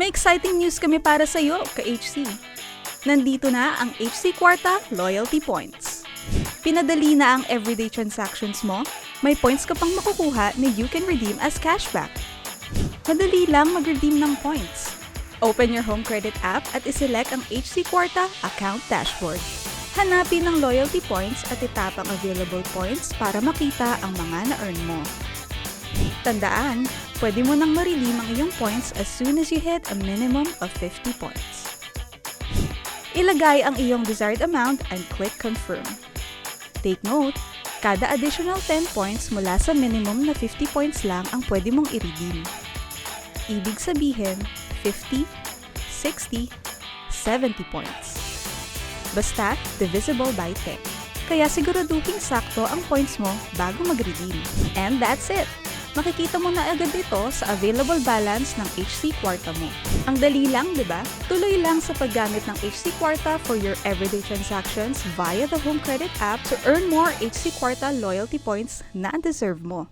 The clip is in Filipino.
May exciting news kami para sa iyo, ka-HC. Nandito na ang HC Kwarta Loyalty Points. Pinadali na ang everyday transactions mo, may points ka pang makukuha na you can redeem as cashback. Madali lang mag-redeem ng points. Open your home credit app at iselect ang HC Kwarta account dashboard. Hanapin ang loyalty points at itap ang available points para makita ang mga na-earn mo. Tandaan, pwede mo nang ma-redeem ang iyong points as soon as you hit a minimum of 50 points. Ilagay ang iyong desired amount and click confirm. Take note, kada additional 10 points mula sa minimum na 50 points lang ang pwede mong i-redeem. Ibig sabihin, 50, 60, 70 points. Basta, divisible by 10. Kaya siguraduhin sakto ang points mo bago mag-redeem. And that's it! Makikita mo na agad ito sa available balance ng HC Kwarta mo. Ang dali lang, di ba? Tuloy lang sa paggamit ng HC Kwarta for your everyday transactions via the Home Credit app to earn more HC Kwarta loyalty points na deserve mo.